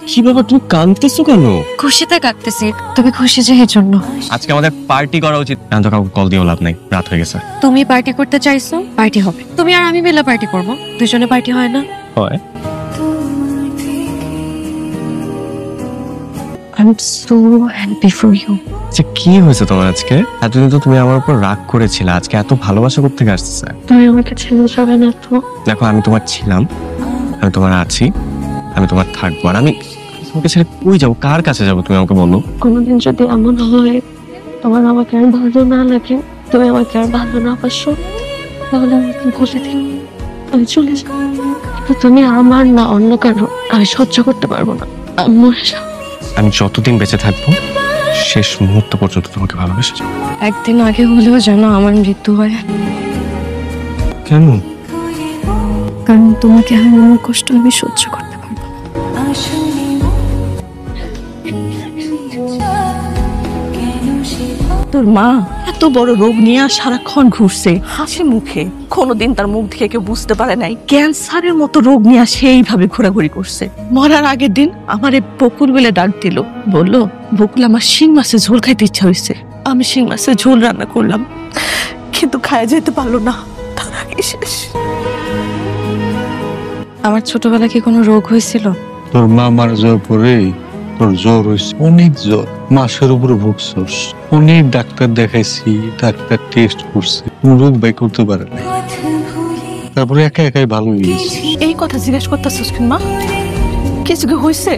কি বাবা, তুমি কাঁদতেছো কেন? খুশিতে কাঁদতেছি। তুমি খুশি যে এর জন্য। আজকে আমাদের পার্টি করা উচিত। আমি তো কাউকে কল দিয়েও লাভ নাই, রাত হয়ে গেছে। তুমি পার্টি করতে চাইছো, পার্টি হবে। তুমি আর আমি মিলে পার্টি করবো, দুজনে পার্টি হয় না? হয়। I'm so happy for you. আচ্ছা, কি হয়েছে তোমার আজকে? এতদিন তো তুমি আমার উপর রাগ করেছিলে, আজকে এত ভালোবাসা করতে আসছে। তুমি আমাকে ছেড়ে যাবে না তো? দেখো, আমি তোমার ছিলাম, আমি তোমার আছি, আমি তোমার থাকবো। আর আমি তোমাকে ছেড়ে কই যাবো, কার কাছে যাবো তুমি আমাকে বলো? কোনোদিন যদি এমন হয় তোমার আমাকে আর ভালো না লাগে, তুমি আমাকে আর ভালো না বাসো, তাহলে আমাকে বলে দিও, আমি চলে যাবো। কিন্তু তুমি আমার না অন্য কারো, আমি সহ্য করতে পারবো না। আমি মরে যাবো। আমি যতদিন বেঁচে থাকবো শেষ মুহূর্ত পর্যন্ত তোমাকে ভালোবেসে যাবো। একদিন আগে হলেও যেন আমার মৃত্যু হয়। কেন? কারণ তোমাকে হারানোর কষ্ট আমি সহ্য করতে পারবো না। তোর মা এত বড় রোগ নিয়ে সারাক্ষণ ঘুরছে হাসি মুখে, কোনোদিন তার মুখ থেকে কেউ বুঝতে পারে নাই ক্যান্সারের মতো রোগ নিয়ে সেইভাবে ঘোরাঘুরি করছে। মরার আগের দিন আমার বকুল বলে ডাক দিল, বললো বকুল আমার শিং মাছের ঝোল খাইতে ইচ্ছা হয়েছে। আমি শিং মাছের ঝোল রান্না করলাম, কিন্তু খায় যেতে পারলো না, তার আগে শেষ। আমার ছোটবেলায় কি কোনো রোগ হয়েছিল? তোর মা মারা যাওয়ার পরে তোর জ্বর হয়েছে, অনেক জ্বর, মাসের উপরে ভুগছস, অনেক ডাক্তার দেখাইছি, ডাক্তার টেস্ট করছে, কোন রোগ বাই করতে পারে না। তারপরে একা একাই ভালো হয়ে গেছে। এই কথা জিজ্ঞেস করতেছিস মা? কিছু কি হয়েছে?